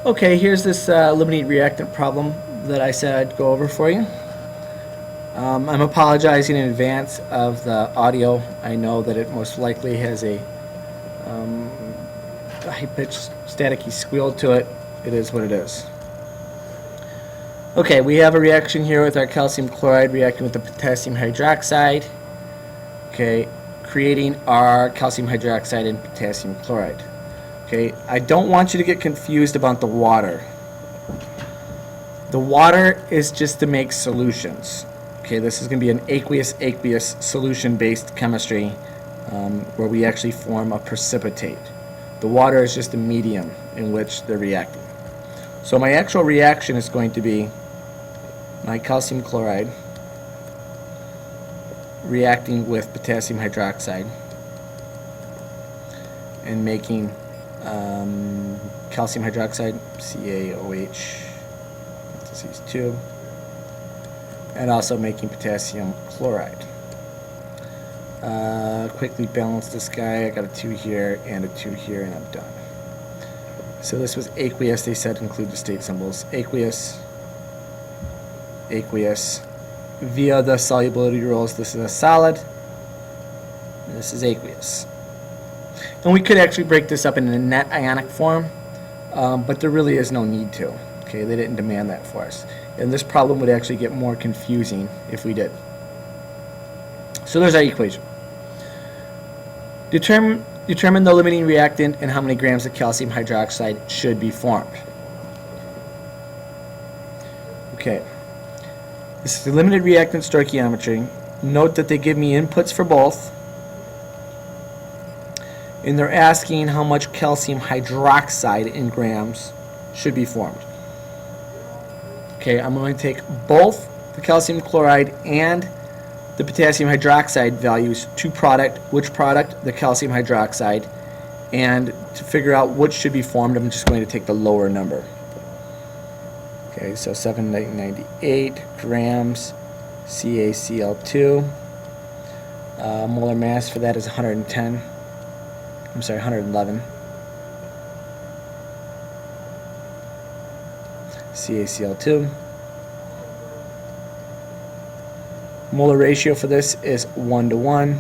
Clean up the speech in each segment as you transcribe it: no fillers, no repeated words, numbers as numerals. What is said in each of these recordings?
Okay, here's this eliminate reactant problem that I said I'd go over for you. I'm apologizing in advance of the audio. I know that it most likely has a high-pitched staticky squeal to it. It is what it is. Okay, we have a reaction here with our calcium chloride reacting with the potassium hydroxide. Okay, creating our calcium hydroxide and potassium chloride. Okay, I don't want you to get confused about the water. The water is just to make solutions. Okay, this is going to be an aqueous solution-based chemistry where we actually form a precipitate. The water is just a medium in which they're reacting. So my actual reaction is going to be my calcium chloride reacting with potassium hydroxide and making calcium hydroxide, CaOH, parentheses 2, and also making potassium chloride. Quickly balance this guy. I got a 2 here and a 2 here, and I'm done. So this was aqueous. They said include the state symbols. Aqueous, aqueous. Via the solubility rules, this is a solid, and this is aqueous. And we could actually break this up in a net ionic form, but there really is no need to. Okay, they didn't demand that for us. And this problem would actually get more confusing if we did. So there's our equation. Determine the limiting reactant and how many grams of calcium hydroxide should be formed. Okay. This is the limited reactant stoichiometry. Note that they give me inputs for both. And they're asking how much calcium hydroxide in grams should be formed. Okay, I'm going to take both the calcium chloride and the potassium hydroxide values to product. Which product? The calcium hydroxide. And to figure out which should be formed, I'm just going to take the lower number. Okay, so 798 grams CaCl2. Molar mass for that is 110. I'm sorry, 111. CaCl2. Molar ratio for this is 1:1.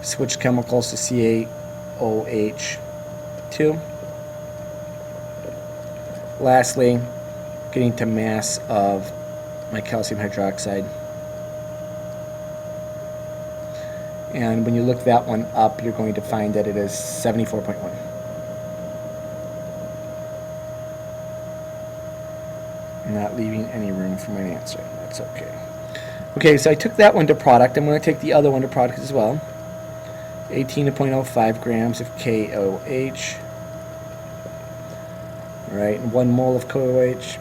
Switch chemicals to CaOH2. Lastly, getting to mass of my calcium hydroxide. And when you look that one up, you're going to find that it is 74.1. Not leaving any room for my answer. That's okay. Okay, so I took that one to product. I'm going to take the other one to product as well. 18.05 grams of KOH. Right, and 1 mole of KOH.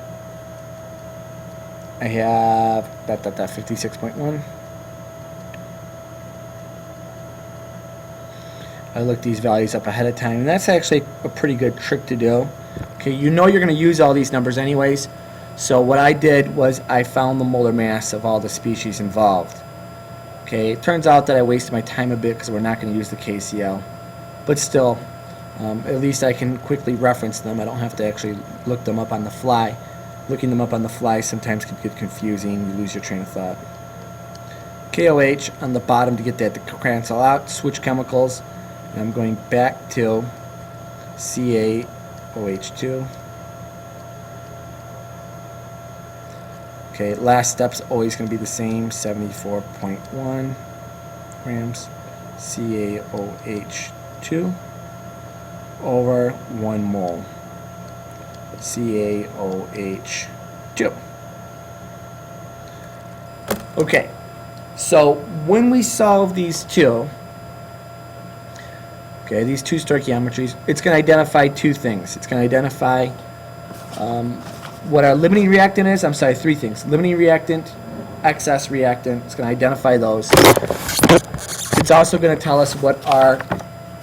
I have 56.1. I looked these values up ahead of time, and that's actually a pretty good trick to do. Okay, you know you're going to use all these numbers anyways. So what I did was I found the molar mass of all the species involved. Okay, it turns out that I wasted my time a bit because we're not going to use the KCl. But still, at least I can quickly reference them. I don't have to actually look them up on the fly. Looking them up on the fly sometimes can get confusing. You lose your train of thought. KOH on the bottom to get that to cancel out. Switch chemicals. And I'm going back to CaOH2. Okay, last step's always going to be the same, 74.1 grams CaOH2 over 1 mole CaOH2. Okay, so when we solve these two, okay, these two stoichiometries, it's going to identify two things. It's going to identify what our limiting reactant is. I'm sorry, 3 things. Limiting reactant, excess reactant. It's going to identify those. It's also going to tell us what our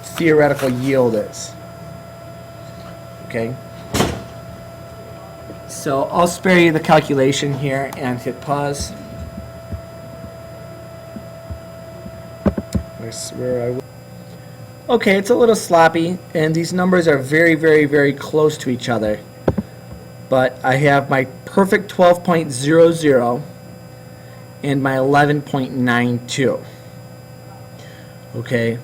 theoretical yield is. Okay? So I'll spare you the calculation here and hit pause. Where I Okay, it's a little sloppy, and these numbers are very, very, very close to each other. But I have my perfect 12.00 and my 11.92. Okay,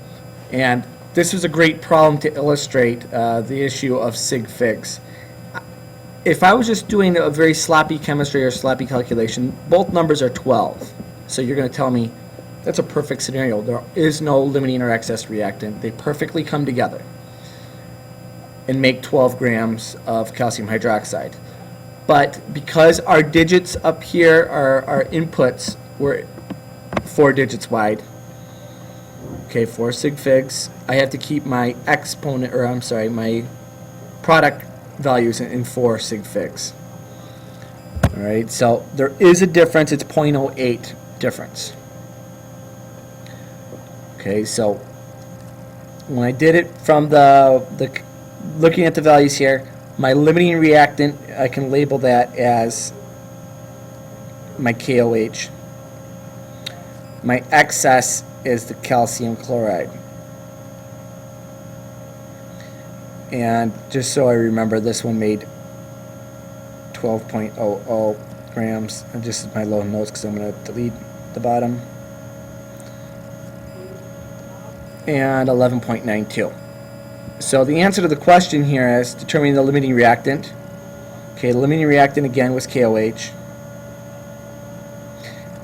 and this is a great problem to illustrate the issue of sig figs. If I was just doing a very sloppy chemistry or sloppy calculation, both numbers are 12. So you're going to tell me that's a perfect scenario. There is no limiting or excess reactant. They perfectly come together and make 12 grams of calcium hydroxide. But because our digits up here, our inputs were 4 digits wide, okay, 4 sig figs, I have to keep my exponent, or I'm sorry, my product values in 4 sig figs. All right, so there is a difference. It's 0.08 difference. Okay, so when I did it from the looking at the values here, my limiting reactant, I can label that as my KOH. My excess is the calcium chloride. And just so I remember, this one made 12.00 grams. And just as my low notes, because I'm going to delete the bottom. And 11.92. So the answer to the question here is determining the limiting reactant. Okay, the limiting reactant again was KOH.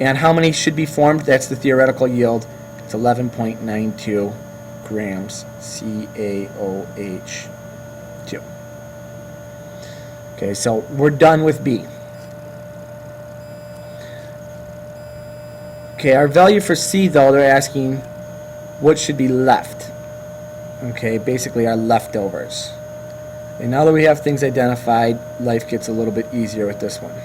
And how many should be formed? That's the theoretical yield. It's 11.92 grams CaOH2. Okay, so we're done with B. Okay, our value for C, though, they're asking what should be left. Okay, basically our leftovers. And now that we have things identified, life gets a little bit easier with this one.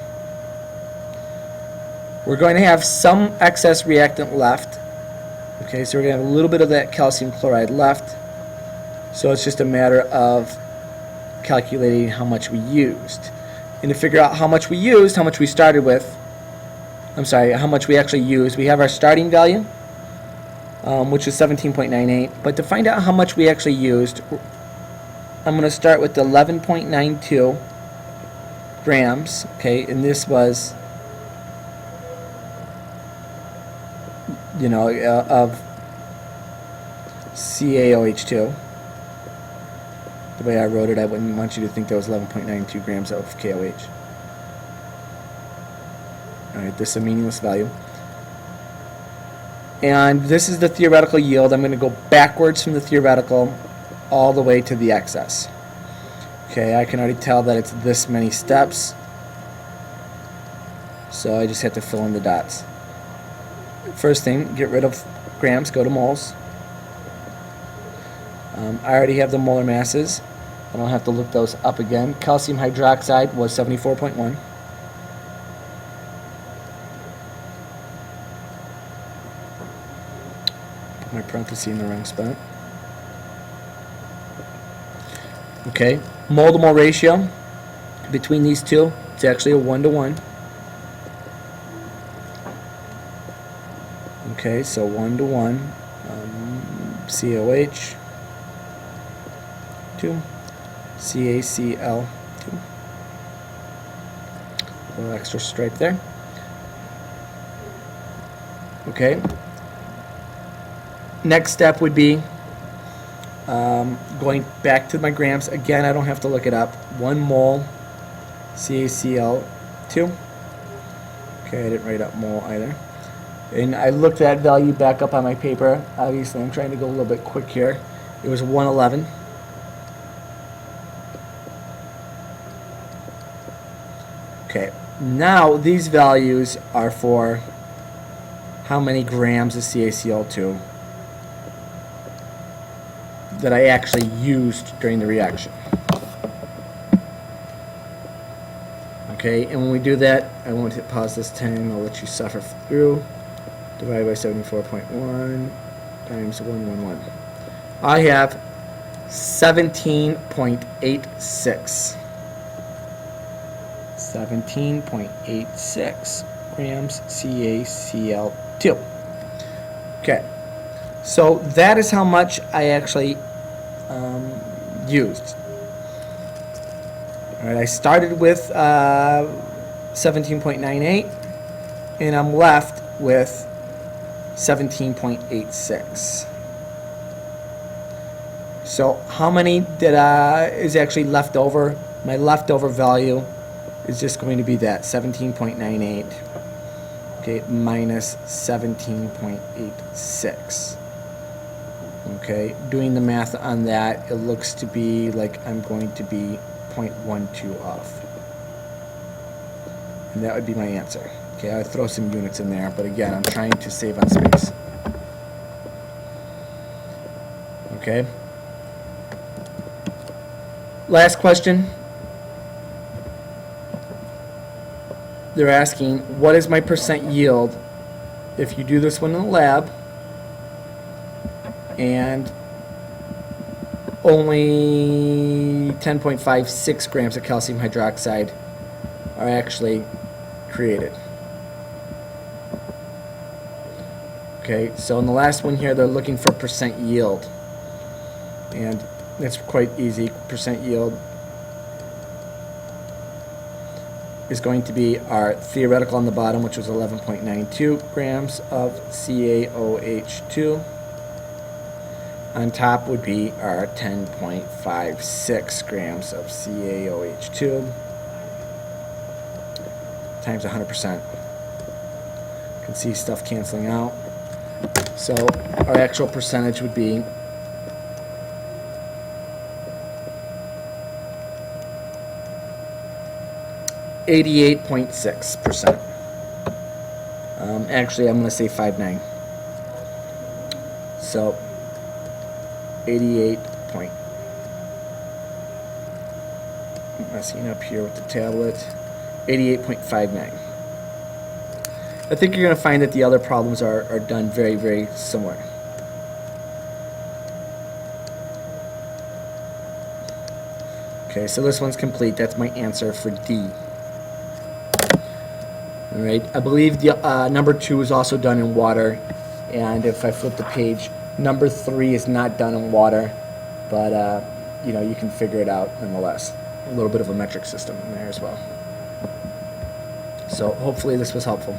We're going to have some excess reactant left. Okay, so we're going to have a little bit of that calcium chloride left. So it's just a matter of calculating how much we used. And to figure out how much we used, how much we started with, how much we actually used, we have our starting value, which is 17.98. But to find out how much we actually used, I'm going to start with the 11.92 grams. Okay, and this was, of CaOH2. The way I wrote it, I wouldn't want you to think that was 11.92 grams of KOH. Alright, this is a meaningless value. And this is the theoretical yield. I'm going to go backwards from the theoretical all the way to the excess. Okay, I can already tell that it's this many steps. So I just have to fill in the dots. First thing, get rid of grams, go to moles. I already have the molar masses. I don't have to look those up again. Calcium hydroxide was 74.1. Put my parenthesis in the wrong spot. Okay, mole to mole ratio between these two, it's actually a 1-to-1. Okay, so 1-to-1, COH 2, CaCl 2. A little extra stripe there. Okay. Next step would be going back to my grams. Again, I don't have to look it up. 1 mole CaCl 2. Okay, I didn't write up mole either. And I looked that value back up on my paper. Obviously, I'm trying to go a little bit quick here. It was 111. Okay, now these values are for how many grams of CaCl2 that I actually used during the reaction. Okay, and when we do that, I won't hit pause this time. I'll let you suffer through. Divided by 74.1 times 111. I have 17.86. 17.86 grams CaCl2. Okay. So that is how much I actually used. All right, I started with 17.98, and I'm left with 17.86. So how many is actually left over? My leftover value is just going to be that 17.98, okay, minus 17.86. Okay, doing the math on that, it looks to be like I'm going to be 0.12 off. And that would be my answer. Okay, I'll throw some units in there, but again, I'm trying to save on space. Okay. Last question. They're asking, what is my percent yield if you do this one in the lab and only 10.56 grams of calcium hydroxide are actually created? Okay, so in the last one here, they're looking for percent yield. And that's quite easy. Percent yield is going to be our theoretical on the bottom, which was 11.92 grams of CaOH2. On top would be our 10.56 grams of CaOH2 times 100%. You can see stuff canceling out. So our actual percentage would be 88.6%. Actually, I'm going to say 5.9. So 88 point. I'm messing up here with the tablet. 88.59. I think you're going to find that the other problems are done very, very similar. Okay, so this one's complete. That's my answer for D. All right, I believe the number 2 is also done in water, and if I flip the page, number 3 is not done in water, but you know, you can figure it out nonetheless. A little bit of a metric system in there as well. So hopefully this was helpful.